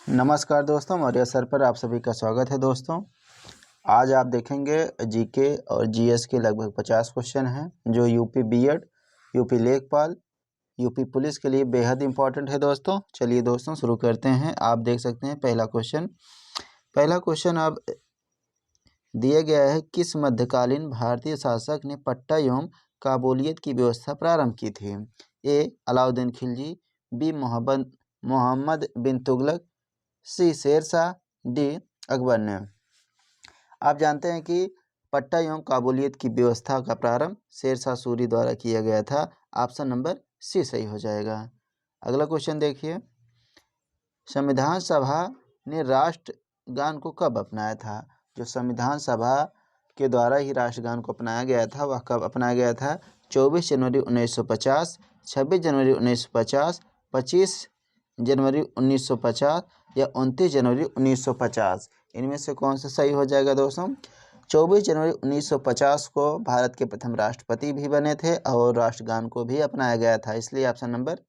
नमस्कार दोस्तों, मौर्य सर पर आप सभी का स्वागत है। दोस्तों, आज आप देखेंगे जीके और जीएस के लगभग 50 क्वेश्चन हैं जो यूपी बीएड, यूपी लेखपाल, यूपी पुलिस के लिए बेहद इंपॉर्टेंट है। दोस्तों चलिए दोस्तों शुरू करते हैं। आप देख सकते हैं पहला क्वेश्चन आप दिया गया है, किस मध्यकालीन भारतीय शासक ने पट्टा एवं काबूलियत की व्यवस्था प्रारंभ की थी? ए अलाउद्दीन खिलजी, बी मोहम्मद बिन तुगलक, सी शेरशाह, डी अकबर ने। आप जानते हैं कि पट्टा एवं काबूलियत की व्यवस्था का प्रारंभ शेरशाह सूरी द्वारा किया गया था। ऑप्शन नंबर सी सही हो जाएगा। अगला क्वेश्चन देखिए, संविधान सभा ने राष्ट्रगान को कब अपनाया था? जो संविधान सभा के द्वारा ही राष्ट्रगान को अपनाया गया था वह कब अपनाया गया था? 24 जनवरी 1950, 26 जनवरी 1950, 25 जनवरी 1950 या 29 जनवरी 1950। इनमें से कौन सा सही हो जाएगा दोस्तों? 24 जनवरी 1950 को भारत के प्रथम राष्ट्रपति भी बने थे और राष्ट्रगान को भी अपनाया गया था, इसलिए ऑप्शन नंबर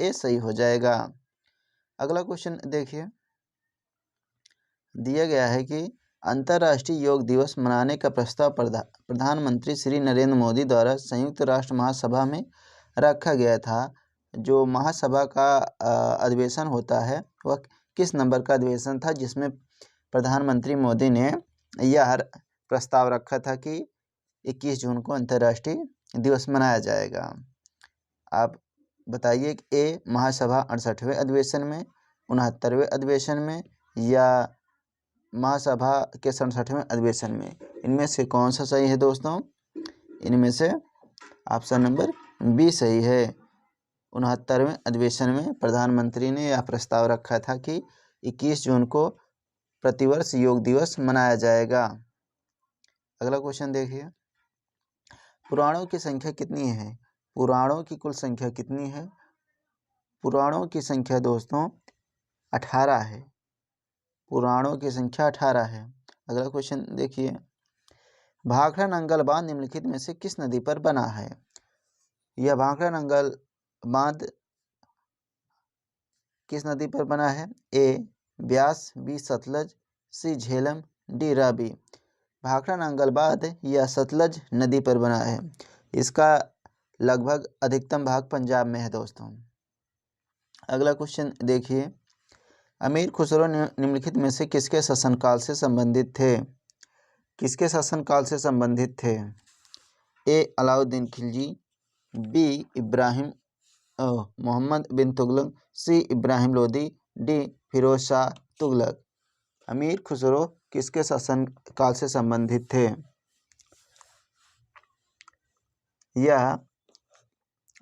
ए सही हो जाएगा। अगला क्वेश्चन देखिए, दिया गया है कि अंतर्राष्ट्रीय योग दिवस मनाने का प्रस्ताव प्रधानमंत्री श्री नरेंद्र मोदी द्वारा संयुक्त राष्ट्र महासभा में रखा गया था। जो महासभा का अधिवेशन होता है वह किस नंबर का अधिवेशन था जिसमें प्रधानमंत्री मोदी ने यह प्रस्ताव रखा था कि 21 जून को अंतर्राष्ट्रीय दिवस मनाया जाएगा? आप बताइए कि ए महासभा 68वें अधिवेशन में, 69वें अधिवेशन में या महासभा के 67वें अधिवेशन में। इनमें से कौन सा सही है दोस्तों? इनमें से ऑप्शन नंबर बी सही है। 69वें अधिवेशन में प्रधानमंत्री ने यह प्रस्ताव रखा था कि 21 जून को प्रतिवर्ष योग दिवस मनाया जाएगा। अगला क्वेश्चन देखिए, पुराणों की संख्या कितनी है? पुराणों की कुल संख्या कितनी है? पुराणों की संख्या दोस्तों 18 है। पुराणों की संख्या 18 है। अगला क्वेश्चन देखिए, भाखड़ा नंगल बांध निम्नलिखित में से किस नदी पर बना है? यह भाखड़ा नंगल बांध किस नदी पर बना है? ए ब्यास, बी सतलज, सी झेलम, डी रावी। भाखड़ा नंगल बांध यह सतलज नदी पर बना है। इसका लगभग अधिकतम भाग पंजाब में है दोस्तों। अगला क्वेश्चन देखिए, अमीर खुसरो निम्नलिखित में से किसके शासनकाल से संबंधित थे? किसके शासनकाल से संबंधित थे? ए अलाउद्दीन खिलजी, बी मोहम्मद बिन तुगलक, सी इब्राहिम लोदी, डी फिरोज शाह तुगलक। अमीर खुसरो किसके शासनकाल से संबंधित थे? यह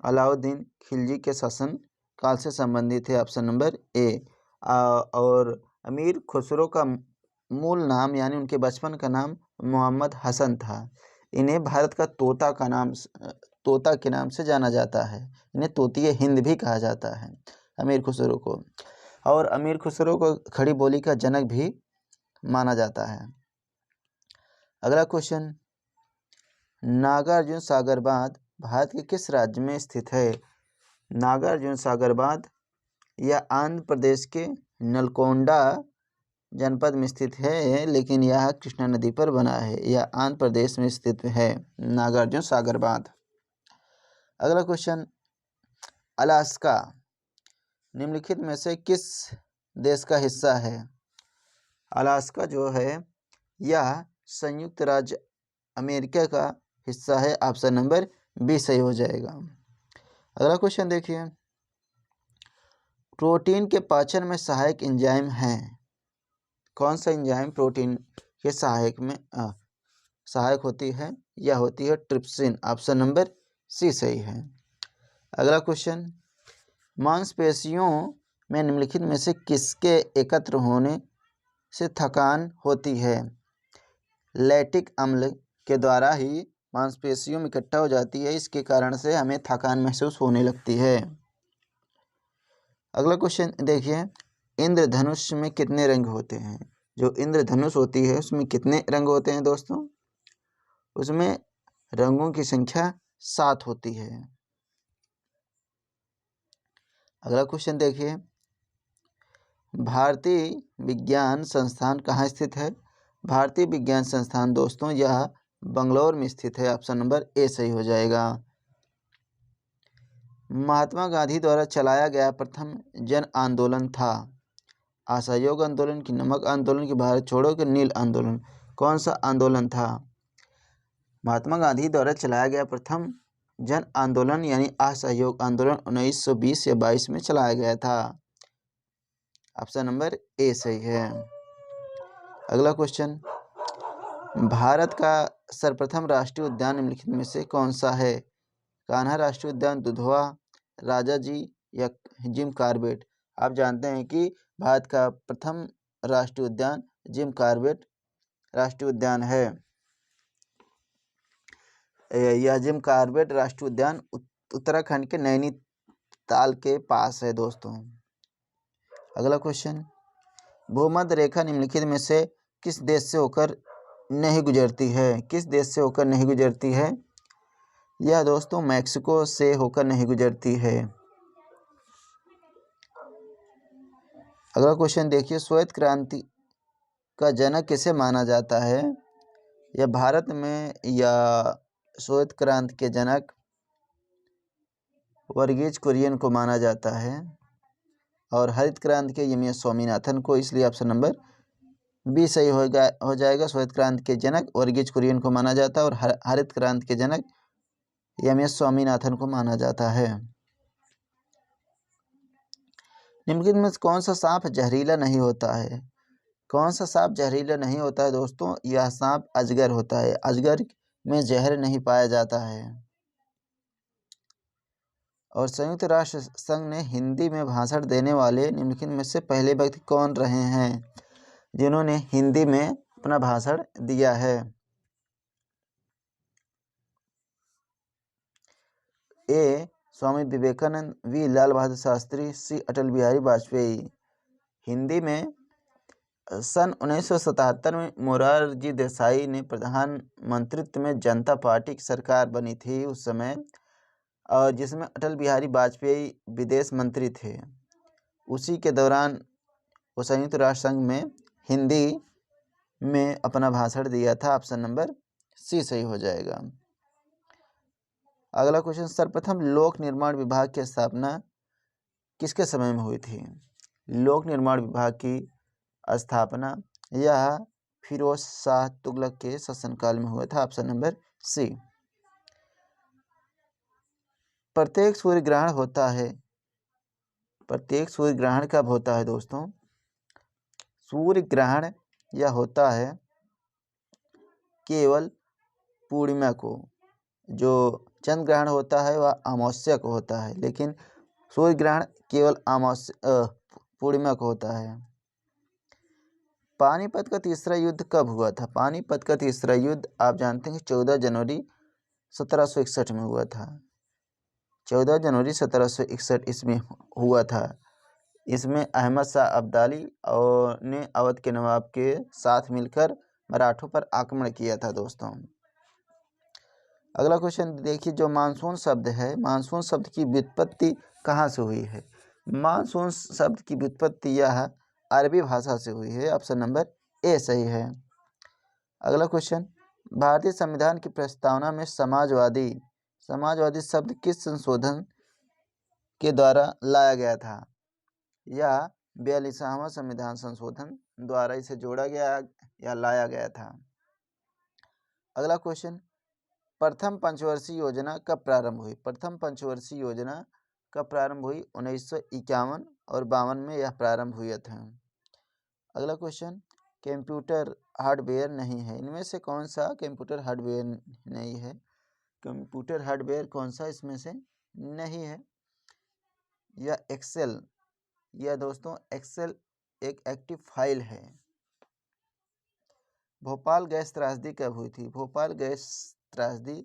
अलाउद्दीन खिलजी के शासन काल से संबंधित है, ऑप्शन नंबर ए। और अमीर खुसरो का मूल नाम यानी उनके बचपन का नाम मोहम्मद हसन था। इन्हें भारत का तोता के नाम से जाना जाता है। इन्हें तोतिए हिंद भी कहा जाता है अमीर खुसरो को। और अमीर खुसरो को खड़ी बोली का जनक भी माना जाता है। अगला क्वेश्चन, नागार्जुन सागर बांध भारत के किस राज्य में स्थित है? नागार्जुन सागर बांध यह आंध्र प्रदेश के नलकोंडा जनपद में स्थित है, लेकिन यह कृष्णा नदी पर बना है। यह आंध्र प्रदेश में स्थित है नागार्जुन सागर बांध। अगला क्वेश्चन, अलास्का निम्नलिखित में से किस देश का हिस्सा है? अलास्का जो है यह संयुक्त राज्य अमेरिका का हिस्सा है, ऑप्शन नंबर बी सही हो जाएगा। अगला क्वेश्चन देखिए, प्रोटीन के पाचन में सहायक एंजाइम हैं। कौन सा एंजाइम प्रोटीन के सहायक होती है? यह होती है ट्रिप्सिन, ऑप्शन नंबर सी सही है। अगला क्वेश्चन, मांसपेशियों में निम्नलिखित में से किसके एकत्र होने से थकान होती है? लैक्टिक अम्ल के द्वारा ही मांसपेशियों में इकट्ठा हो जाती है, इसके कारण से हमें थकान महसूस होने लगती है। अगला क्वेश्चन देखिए, इंद्रधनुष में कितने रंग होते हैं? जो इंद्रधनुष होती है उसमें कितने रंग होते हैं दोस्तों? उसमें रंगों की संख्या 7 होती है। अगला क्वेश्चन देखिए, भारतीय विज्ञान संस्थान कहाँ स्थित है? भारतीय विज्ञान संस्थान दोस्तों यह बंगलौर में स्थित है। ऑप्शन नंबर ए सही हो जाएगा। महात्मा गांधी द्वारा चलाया गया प्रथम जन आंदोलन था? असहयोग आंदोलन की नमक आंदोलन की भारत छोड़ो के नील आंदोलन? कौन सा आंदोलन था? महात्मा गांधी द्वारा चलाया गया प्रथम जन आंदोलन यानी असहयोग आंदोलन 1920 या 22 में चलाया गया था। ऑप्शन नंबर ए सही है। अगला क्वेश्चन, भारत का सर्वप्रथम राष्ट्रीय उद्यान निम्नलिखित में से कौन सा है? कान्हा राष्ट्रीय उद्यान, दुधवा, राजाजी या जिम कॉर्बेट? आप जानते हैं कि भारत का प्रथम राष्ट्रीय उद्यान जिम कॉर्बेट राष्ट्रीय उद्यान है। यह जिम कॉर्बेट राष्ट्रीय उद्यान उत्तराखंड के नैनीताल के पास है दोस्तों। अगला क्वेश्चन, भूमध्य रेखा निम्नलिखित में से किस देश से होकर नहीं गुजरती है? किस देश से होकर नहीं गुजरती है? यह दोस्तों मैक्सिको से होकर नहीं गुजरती है। अगला क्वेश्चन देखिए, श्वेत क्रांति का जनक किसे माना जाता है? यह भारत में या श्वेत क्रांति के जनक वर्गीज कुरियन को माना जाता है और हरित क्रांति के एम.एस. स्वामीनाथन को, इसलिए ऑप्शन नंबर बी सही हो जाएगा। श्वेत क्रांति के जनक वर्गीज कुरियन को माना जाता है और हरित क्रांति के जनक एम.एस. स्वामीनाथन को माना जाता है। निम्नलिखित में कौन सा सांप जहरीला नहीं होता है? कौन सा सांप जहरीला नहीं होता है दोस्तों? यह सांप अजगर होता है। अजगर में जहर नहीं पाया जाता है। और संयुक्त राष्ट्र संघ ने हिंदी में भाषण देने वाले निम्नलिखित में से पहले व्यक्ति कौन रहे हैं जिन्होंने हिंदी में अपना भाषण दिया है? ए स्वामी विवेकानंद, वी लाल बहादुर शास्त्री, सी अटल बिहारी वाजपेयी। हिंदी में सन 1977 में मोरारजी देसाई ने प्रधानमंत्रित्व में जनता पार्टी की सरकार बनी थी उस समय, और जिसमें अटल बिहारी वाजपेयी विदेश मंत्री थे। उसी के दौरान वो संयुक्त राष्ट्र संघ में हिंदी में अपना भाषण दिया था। ऑप्शन नंबर सी सही हो जाएगा। अगला क्वेश्चन, सर्वप्रथम लोक निर्माण विभाग की स्थापना किसके समय में हुई थी? लोक निर्माण विभाग की स्थापना यह फिरोज शाह तुगलक के शासनकाल में हुआ था। Option number C. प्रत्येक सूर्य ग्रहण होता है, प्रत्येक सूर्य ग्रहण कब होता है दोस्तों? सूर्य ग्रहण यह होता है केवल पूर्णिमा को। जो चंद्र ग्रहण होता है वह अमावस्या को होता है, लेकिन सूर्य ग्रहण केवल पूर्णिमा को होता है। पानीपत का तीसरा युद्ध कब हुआ था? पानीपत का तीसरा युद्ध आप जानते हैं कि 14 जनवरी 1761 में हुआ था। 14 जनवरी 1761 इसमें हुआ था। इसमें अहमद शाह अब्दाली और ने अवध के नवाब के साथ मिलकर मराठों पर आक्रमण किया था दोस्तों। अगला क्वेश्चन देखिए, जो मानसून शब्द है, मानसून शब्द की व्युत्पत्ति कहाँ से हुई है? मानसून शब्द की व्युत्पत्ति यह अरबी भाषा से हुई है। ऑप्शन नंबर ए सही है। अगला क्वेश्चन, भारतीय संविधान की प्रस्तावना में समाजवादी शब्द किस संशोधन के द्वारा लाया गया था? यह 42वां संविधान संशोधन द्वारा इसे जोड़ा गया या लाया गया था। अगला क्वेश्चन, प्रथम पंचवर्षीय योजना कब प्रारंभ हुई? प्रथम पंचवर्षीय योजना कब प्रारंभ हुई? 1951 और 52 में यह प्रारंभ हुआ था। अगला क्वेश्चन, कंप्यूटर हार्डवेयर नहीं है, इनमें से कौन सा कंप्यूटर हार्डवेयर नहीं है? कंप्यूटर हार्डवेयर कौन सा इसमें से नहीं है? यह एक्सेल, यह दोस्तों एक्सेल एक एक्टिव फाइल है। भोपाल गैस त्रासदी कब हुई थी? भोपाल गैस त्रासदी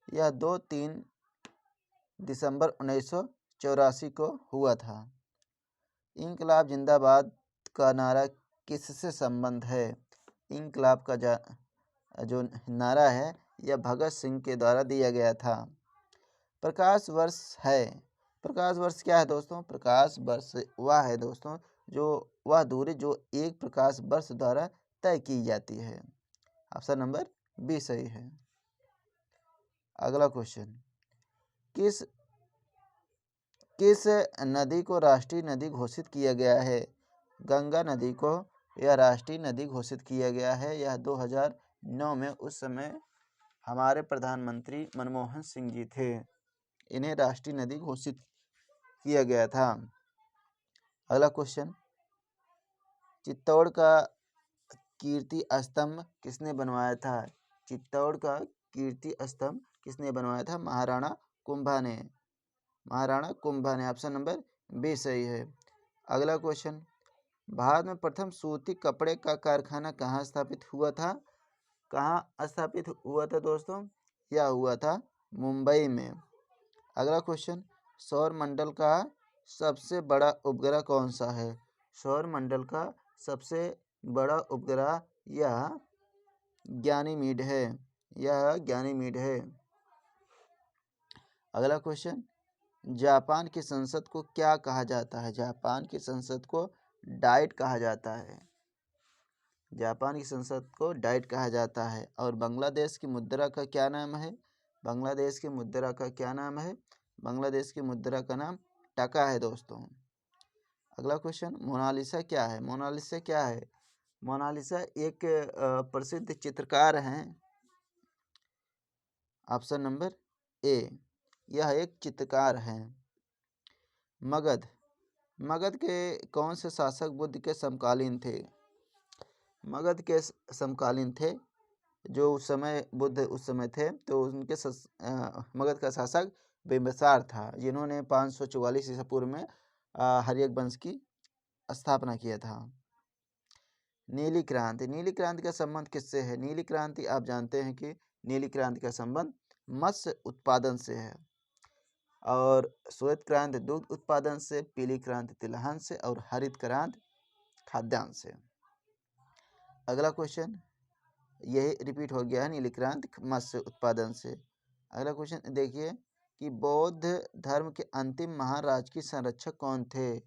यह 2-3 दिसंबर 1984 को हुआ था। इंकलाब जिंदाबाद का नारा किससे संबंध है? इंकलाब का जो नारा है यह भगत सिंह के द्वारा दिया गया था। प्रकाश वर्ष है, प्रकाश वर्ष क्या है दोस्तों? प्रकाश वर्ष वह है दोस्तों जो वह दूरी जो एक प्रकाश वर्ष द्वारा तय की जाती है। ऑप्शन नंबर बी सही है। अगला क्वेश्चन, किस किस नदी को राष्ट्रीय नदी घोषित किया गया है? गंगा नदी को यह राष्ट्रीय नदी घोषित किया गया है। यह 2009 में उस समय हमारे प्रधानमंत्री मनमोहन सिंह जी थे, इन्हें राष्ट्रीय नदी घोषित किया गया था। अगला क्वेश्चन, चित्तौड़ का कीर्ति स्तंभ किसने बनवाया था? चित्तौड़ का कीर्ति स्तंभ किसने बनवाया था? महाराणा कुंभा ने। महाराणा कुंभा ने। ऑप्शन नंबर बी सही है। अगला क्वेश्चन, भारत में प्रथम सूती कपड़े का कारखाना कहाँ स्थापित हुआ था? कहाँ स्थापित हुआ था दोस्तों? यह हुआ था मुंबई में। अगला क्वेश्चन, सौर मंडल का सबसे बड़ा उपग्रह कौन सा है? सौर मंडल का सबसे बड़ा उपग्रह यह गैनीमीड है। यह गैनीमीड है। अगला क्वेश्चन, जापान की संसद को क्या कहा जाता है? जापान की संसद को डाइट कहा जाता है। जापान की संसद को डाइट कहा जाता है। और बांग्लादेश की मुद्रा का क्या नाम है? बांग्लादेश की मुद्रा का क्या नाम है? बांग्लादेश की मुद्रा का नाम टका है दोस्तों। अगला क्वेश्चन, मोनालिसा क्या है? मोनालिसा क्या है? मोनालिसा एक प्रसिद्ध चित्रकार हैं। ऑप्शन नंबर ए, यह एक चित्रकार हैं। मगध के कौन से शासक बुद्ध के समकालीन थे? मगध के समकालीन थे, जो उस समय बुद्ध उस समय थे, तो उनके मगध का शासक बिंबिसार था, जिन्होंने 544 ईसा पूर्व में हर्यक वंश की स्थापना किया था। नीली क्रांति। नीली क्रांति का संबंध किससे है? नीली क्रांति आप जानते हैं कि नीली क्रांति का संबंध मत्स्य उत्पादन से है, और श्वेत क्रांति दूध उत्पादन से, पीली क्रांति तिलहन से, और हरित क्रांति खाद्यान्न से। अगला क्वेश्चन यही रिपीट हो गया है, नीली क्रांति मत्स्य उत्पादन से। अगला क्वेश्चन देखिए कि बौद्ध धर्म के अंतिम महाराज की संरक्षक कौन थे?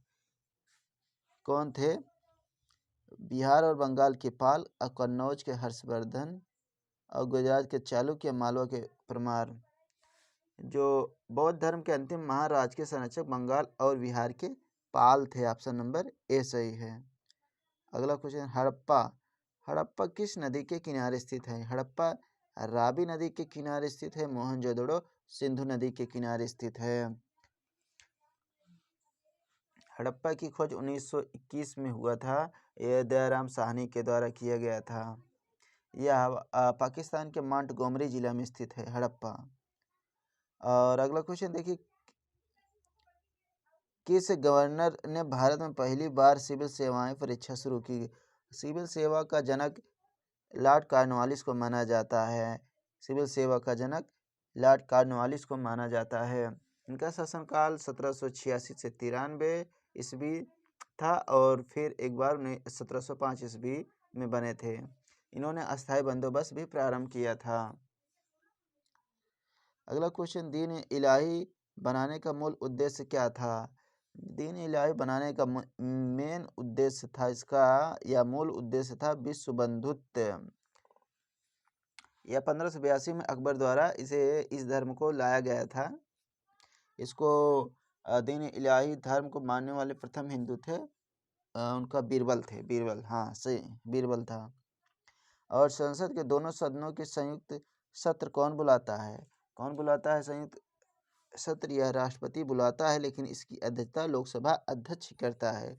कौन थे? बिहार और बंगाल के पाल, और कन्नौज के हर्षवर्धन, और गुजरात के चालुक्य, मालवा के परमार। जो बौद्ध धर्म के अंतिम महाराज के संरक्षक बंगाल और बिहार के पाल थे। ऑप्शन नंबर ए सही है। अगला क्वेश्चन, हड़प्पा। हड़प्पा किस नदी के किनारे स्थित है? हड़प्पा रावी नदी के किनारे स्थित है। मोहनजोदड़ो सिंधु नदी के किनारे स्थित है। हड़प्पा की खोज 1921 में हुआ था। यह दयाराम साहनी के द्वारा किया गया था। यह पाकिस्तान के मोंटगोमरी जिला में स्थित है हड़प्पा। और अगला क्वेश्चन देखिए, किस गवर्नर ने भारत में पहली बार सिविल सेवाएं परीक्षा शुरू की? सिविल सेवा का जनक लॉर्ड कॉर्नवालिस को माना जाता है। सिविल सेवा का जनक लॉर्ड कॉर्नवालिस को माना जाता है। इनका शासनकाल 1786 से 93 ईस्वी था, और फिर एक बार 1705 ईस्वी में बने थे। इन्होंने अस्थायी बंदोबस्त भी प्रारंभ किया था। अगला क्वेश्चन, दीन इलाही बनाने का मूल उद्देश्य क्या था? दीन इलाही बनाने का मेन उद्देश्य था इसका, या मूल उद्देश्य था विश्व बंधुत्व। यह 1582 में अकबर द्वारा इस धर्म को लाया गया था। इसको दीन इलाही धर्म को मानने वाले प्रथम हिंदू थे, उनका बीरबल थे। बीरबल, हाँ सही, बीरबल था। और संसद के दोनों सदनों के संयुक्त सत्र कौन बुलाता है? कौन बुलाता है संयुक्त सत्र? यह राष्ट्रपति बुलाता है, लेकिन इसकी अध्यक्षता लोकसभा अध्यक्ष करता है।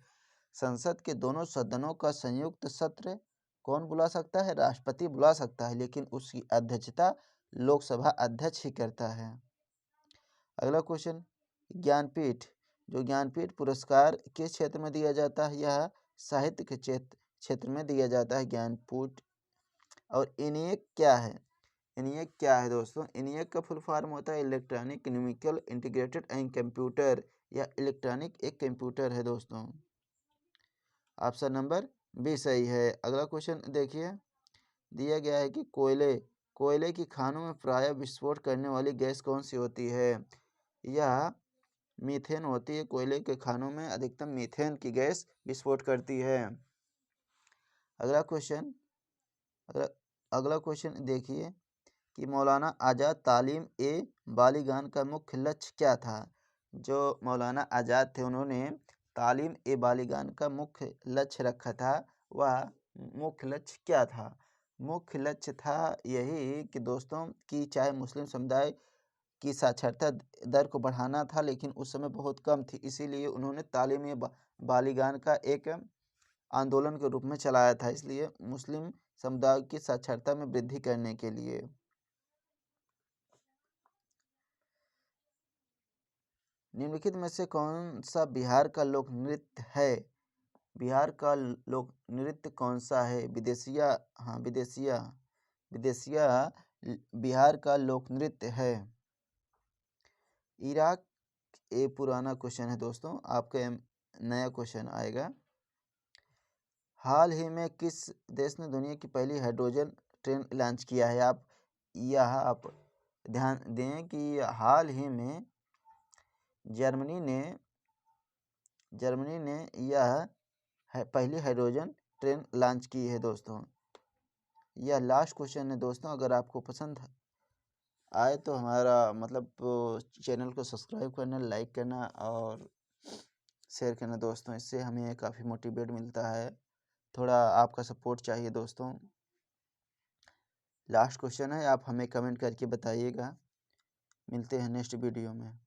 संसद के दोनों सदनों का संयुक्त सत्र कौन बुला सकता है? राष्ट्रपति बुला सकता है, लेकिन उसकी अध्यक्षता लोकसभा अध्यक्ष ही करता है। अगला क्वेश्चन, ज्ञानपीठ। जो ज्ञानपीठ पुरस्कार किस क्षेत्र में दिया जाता है? यह साहित्य के क्षेत्र में दिया जाता है ज्ञानपीठ। और इनियक क्या है? इनियक क्या है दोस्तों? इनियक का फुल फॉर्म होता है electronic numerical integrated and computer. या इलेक्ट्रॉनिक एक कंप्यूटर है दोस्तों। ऑप्शन नंबर बी सही है। अगला क्वेश्चन देखिए, दिया गया है कि कोयले की खानों में प्रायः विस्फोट करने वाली गैस कौन सी होती है? यह मीथेन होती है। कोयले के खानों में अधिकतम मीथेन की गैस विस्फोट करती है। अगला क्वेश्चन देखिए कि मौलाना आज़ाद तालीम ए बालिगान का मुख्य लक्ष्य क्या था। जो मौलाना आज़ाद थे उन्होंने तालीम ए बालिगान का मुख्य लक्ष्य रखा था। वह मुख्य लक्ष्य क्या था? मुख्य लक्ष्य था यही कि दोस्तों कि चाहे मुस्लिम समुदाय की साक्षरता दर को बढ़ाना था, लेकिन उस समय बहुत कम थी, इसीलिए उन्होंने तालीम ए बालिगान का एक आंदोलन के रूप में चलाया था। इसलिए मुस्लिम समुदाय की साक्षरता में वृद्धि करने के लिए। निम्नलिखित में से कौन सा बिहार का लोक नृत्य है? बिहार का लोक नृत्य कौन सा है? विदेशिया। हाँ, विदेशिया बिहार का लोक नृत्य है। इराक, ये पुराना क्वेश्चन है दोस्तों, आपका नया क्वेश्चन आएगा। हाल ही में किस देश ने दुनिया की पहली हाइड्रोजन ट्रेन लॉन्च किया है? आप ध्यान दें कि हाल ही में जर्मनी ने यह पहली हाइड्रोजन ट्रेन लॉन्च की है दोस्तों। यह लास्ट क्वेश्चन है दोस्तों। अगर आपको पसंद आए तो हमारा चैनल को सब्सक्राइब करना, लाइक करना और शेयर करना दोस्तों। इससे हमें काफ़ी मोटिवेट मिलता है, थोड़ा आपका सपोर्ट चाहिए दोस्तों। लास्ट क्वेश्चन है, आप हमें कमेंट करके बताइएगा। मिलते हैं नेक्स्ट वीडियो में।